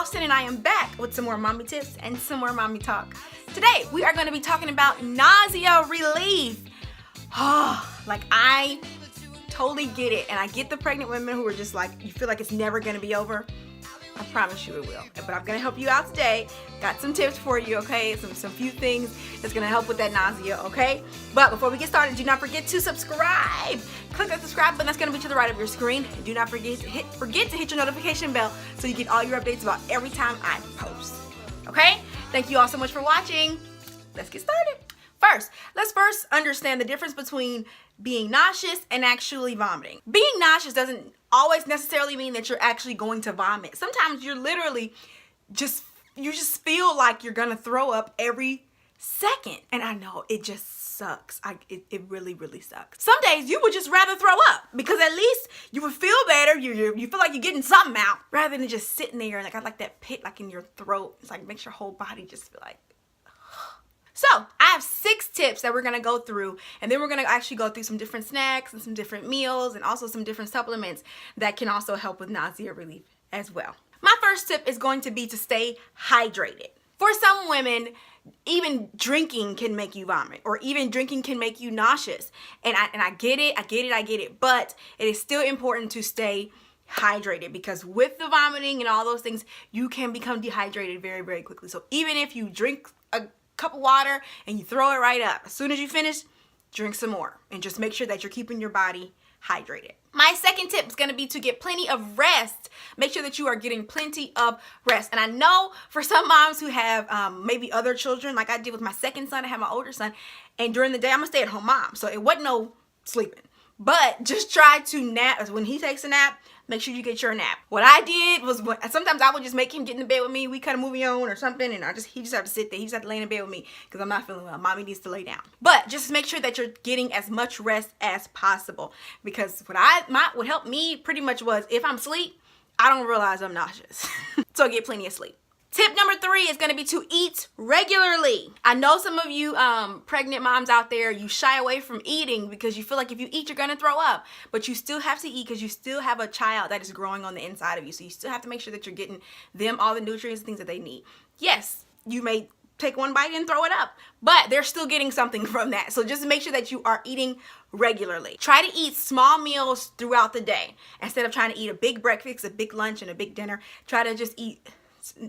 Carson, and I am back with some more mommy tips and some more mommy talk. Today, we are going to be talking about nausea relief. Like, I totally get it, and I get the pregnant women who are just like, you feel like it's never going to be over. I promise you it will. But I'm gonna help you out today. Got some tips for you, okay? Some few things that's gonna help with that nausea, okay? But before we get started, do not forget to subscribe. Click that subscribe button that's gonna be to the right of your screen. And do not forget to hit your notification bell so you get all your updates about every time I post. Okay? Thank you all so much for watching. Let's get started. Let's first understand the difference between being nauseous and actually vomiting. Being nauseous doesn't always necessarily mean that you're actually going to vomit. Sometimes you're literally just feel like you're gonna throw up every second. And I know it just sucks. It really, really sucks. Some days you would just rather throw up because at least you would feel better. You feel like you're getting something out rather than just sitting there and like I like that pit like in your throat. It's like makes your whole body just feel like. So I have 6 tips that we're gonna go through, and then we're gonna actually go through some different snacks and some different meals and also some different supplements that can also help with nausea relief as well. My first tip is going to be to stay hydrated. For some women, even drinking can make you vomit, or even drinking can make you nauseous. And I get it, but it is still important to stay hydrated because with the vomiting and all those things, you can become dehydrated very, very quickly. So even if you drink a cup of water and you throw it right up, as soon as you finish, drink some more and just make sure that you're keeping your body hydrated. My second tip is going to be to get plenty of rest. Make sure that you are getting plenty of rest. And I know for some moms who have maybe other children, like I did with my second son, I have my older son, and during the day I'm a stay-at-home mom, so it wasn't no sleeping. But just try to nap. When he takes a nap, make sure you get your nap. What I did was sometimes I would just make him get in the bed with me. We cut a movie on or something, and he just have to sit there. He just have to lay in the bed with me because I'm not feeling well. Mommy needs to lay down. But just make sure that you're getting as much rest as possible because what helped me pretty much was if I'm asleep, I don't realize I'm nauseous. So I get plenty of sleep. Tip number 3 is going to be to eat regularly. I know some of you pregnant moms out there, you shy away from eating because you feel like if you eat, you're going to throw up. But you still have to eat because you still have a child that is growing on the inside of you. So you still have to make sure that you're getting them all the nutrients and things that they need. Yes, you may take one bite and throw it up, but they're still getting something from that. So just make sure that you are eating regularly. Try to eat small meals throughout the day. Instead of trying to eat a big breakfast, a big lunch, and a big dinner, try to just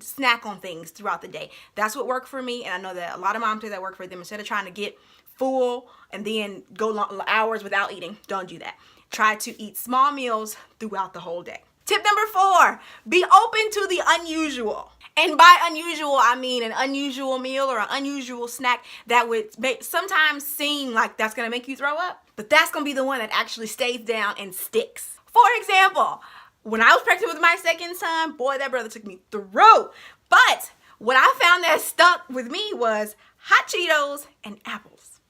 snack on things throughout the day. That's what worked for me, and I know that a lot of moms do that work for them. Instead of trying to get full and then go hours without eating, don't do that. Try to eat small meals throughout the whole day. Tip number 4, be open to the unusual. And by unusual, I mean an unusual meal or an unusual snack that would sometimes seem like that's going to make you throw up, but that's going to be the one that actually stays down and sticks. For example, when I was pregnant with my second son, boy, that brother took me through. But what I found that stuck with me was hot Cheetos and apples.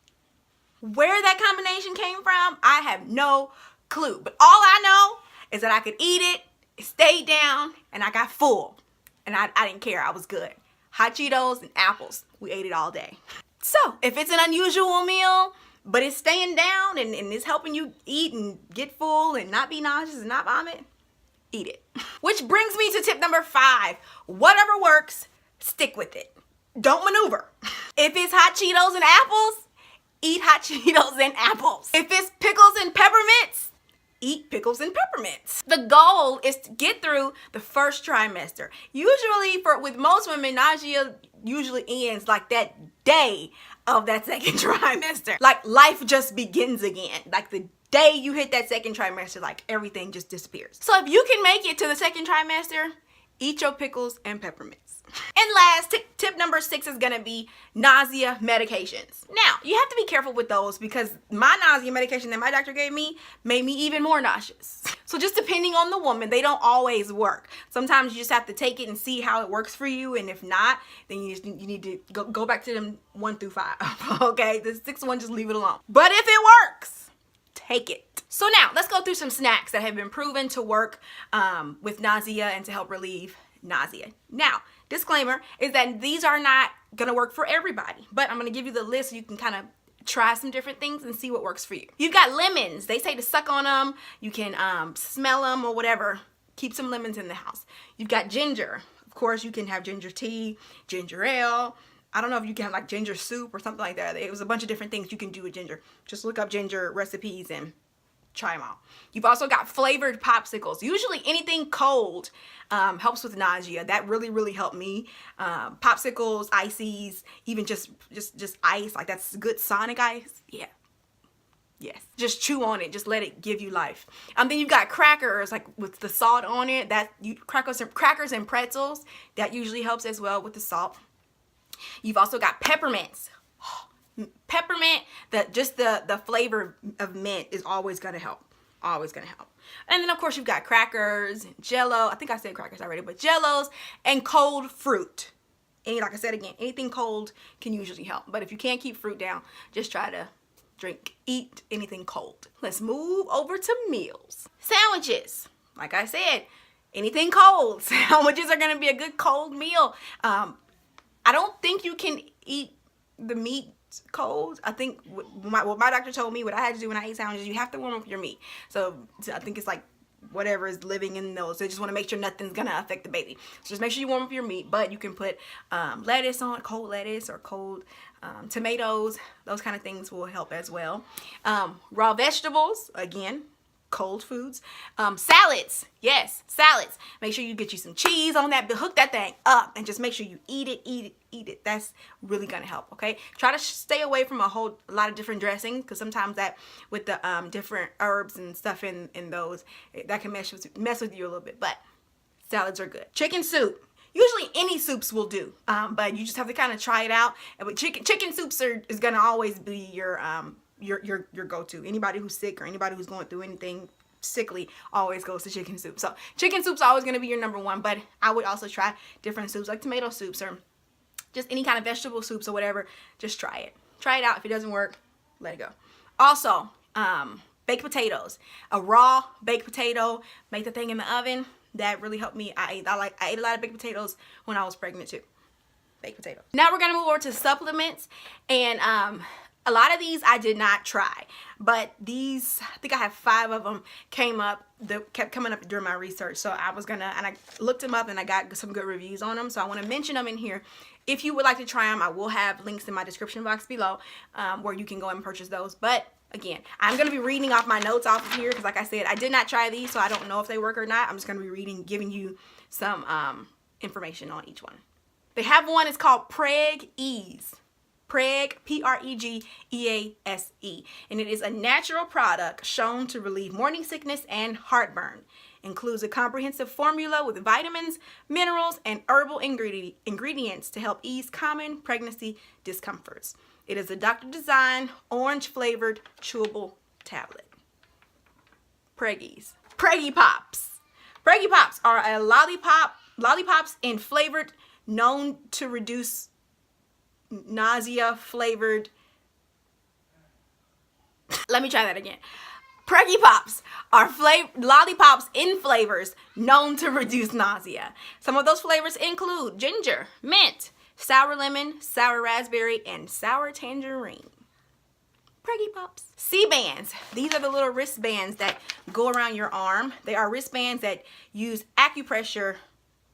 Where that combination came from, I have no clue. But all I know is that I could eat it, it stayed down, and I got full. And I didn't care. I was good. Hot Cheetos and apples. We ate it all day. So if it's an unusual meal, but it's staying down and it's helping you eat and get full and not be nauseous and not vomit, eat it. Which brings me to tip number 5. Whatever works, stick with it. Don't maneuver. If it's hot Cheetos and apples, eat hot Cheetos and apples. If it's pickles and peppermints, eat pickles and peppermints. The goal is to get through the first trimester. Usually with most women, nausea usually ends like that day of that second trimester. Like life just begins again. Like the day you hit that second trimester, like everything just disappears. So if you can make it to the second trimester, eat your pickles and peppermints. And last, tip number 6 is gonna be nausea medications. Now, you have to be careful with those because my nausea medication that my doctor gave me made me even more nauseous. So just depending on the woman, they don't always work. Sometimes you just have to take it and see how it works for you, and if not, then you need to go back to them 1 through 5. Okay, the 6th one, just leave it alone. But if it works, take it. So now, let's go through some snacks that have been proven to work with nausea and to help relieve nausea. Now, disclaimer is that these are not gonna work for everybody, but I'm gonna give you the list so you can kind of try some different things and see what works for you. You've got lemons. They say to suck on them. You can smell them or whatever. Keep some lemons in the house. You've got ginger. Of course, you can have ginger tea, ginger ale. I don't know if you can have like ginger soup or something like that. It was a bunch of different things you can do with ginger. Just look up ginger recipes and try them out. You've also got flavored popsicles. Usually anything cold helps with nausea. That really helped me. Popsicles, ices, even just ice, like that's good Sonic ice. Yeah. Yes. Just chew on it. Just let it give you life. Then you've got crackers, like with the salt on it. Crackers and pretzels. That usually helps as well with the salt. You've also got peppermints. Peppermint, the flavor of mint is always gonna help. Always gonna help. And then of course you've got crackers, Jello. I think I said crackers already, but Jellos and cold fruit. And like I said again, anything cold can usually help. But if you can't keep fruit down, just try to eat anything cold. Let's move over to meals. Sandwiches. Like I said, anything cold. Sandwiches are gonna be a good cold meal. I don't think you can eat the meat cold. I think what my doctor told me, what I had to do when I ate sandwiches, you have to warm up your meat. So I think it's like whatever is living in those. So you just want to make sure nothing's gonna affect the baby. So just make sure you warm up your meat, but you can put lettuce on, cold lettuce or cold tomatoes. Those kind of things will help as well. Raw vegetables, again, cold foods. Salads, yes, salads. Make sure you get you some cheese on that, but hook that thing up and just make sure you eat it. That's really gonna help, okay? Try to stay away from a lot of different dressings, because sometimes that with the different herbs and stuff in those, that can mess with you a little bit, but salads are good. Chicken soup. Usually any soups will do, but you just have to kind of try it out. And with chicken soups is gonna always be your go-to. Anybody who's sick or anybody who's going through anything sickly always goes to chicken soup. So chicken soup's always going to be your number one, but I would also try different soups like tomato soups or just any kind of vegetable soups or whatever. Just try it. Try it out. If it doesn't work, let it go. Also, baked potatoes. A raw baked potato, make the thing in the oven. That really helped me. I ate a lot of baked potatoes when I was pregnant too. Baked potatoes. Now we're going to move over to supplements, and a lot of these I did not try, but these, I think I have 5 of them kept coming up during my research. So I looked them up and I got some good reviews on them. So I want to mention them in here. If you would like to try them, I will have links in my description box below where you can go and purchase those. But again, I'm going to be reading off my notes off of here because like I said, I did not try these, so I don't know if they work or not. I'm just going to be giving you some information on each one. They have one, it's called PregEase. P-R-E-G-E-A-S-E, and it is a natural product shown to relieve morning sickness and heartburn. Includes a comprehensive formula with vitamins, minerals, and herbal ingredients to help ease common pregnancy discomforts. It is a doctor-designed, orange-flavored, chewable tablet. PregEase. Preggie Pops. Preggie Pops are a lollipops in flavored, known to reduce nausea flavored. Let me try that again. Preggie Pops are lollipops in flavors known to reduce nausea. Some of those flavors include ginger, mint, sour lemon, sour raspberry, and sour tangerine. Preggie Pops. C-bands. These are the little wristbands that go around your arm. They are wristbands that use acupressure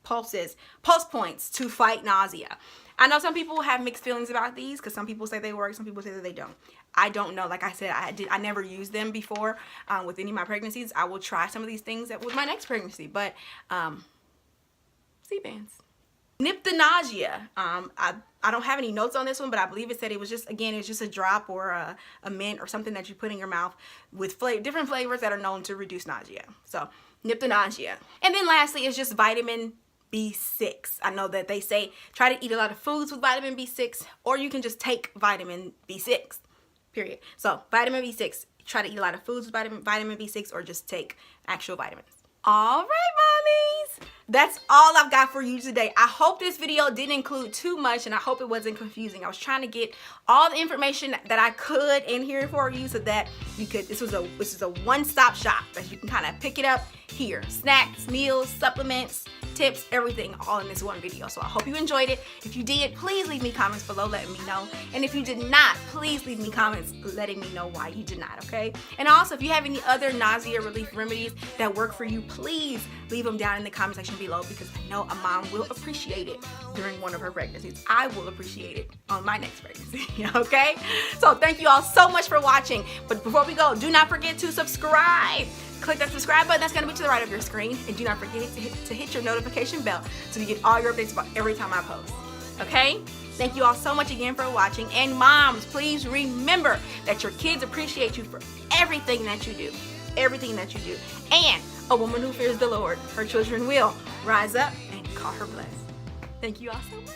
pulse points to fight nausea. I know some people have mixed feelings about these because some people say they work, some people say that they don't. I don't know. Like I said, I never used them before with any of my pregnancies. I will try some of these things with my next pregnancy, but C-bands. Nip the nausea. I don't have any notes on this one, but I believe it said it was just, again, it's just a drop or a mint or something that you put in your mouth with different flavors that are known to reduce nausea. So nip the nausea. And then lastly, it's just vitamin B6. I know that they say try to eat a lot of foods with vitamin B6, or you can just take vitamin B6, period. So vitamin B6, try to eat a lot of foods with vitamin B6 or just take actual vitamins. All right, mommies, that's all I've got for you today. I hope this video didn't include too much and I hope it wasn't confusing. I was trying to get all the information that I could in here for you so that you could, this is a one-stop shop that you can kind of pick it up here. Snacks, meals, supplements, tips, everything, all in this one video. So I hope you enjoyed it. If you did, please leave me comments below letting me know. And if you did not, please leave me comments letting me know why you did not, okay? And also, if you have any other nausea relief remedies that work for you, please leave them down in the comment section below, because I know a mom will appreciate it during one of her pregnancies. I will appreciate it on my next pregnancy, okay? So thank you all so much for watching. But before we go, do not forget to subscribe. Click that subscribe button that's going to be to the right of your screen, and do not forget to hit your notification bell so you get all your updates about every time I post. Okay? Thank you all so much again for watching. And moms, please remember that your kids appreciate you for everything that you do. Everything that you do. And a woman who fears the Lord, her children will rise up and call her blessed. Thank you all so much.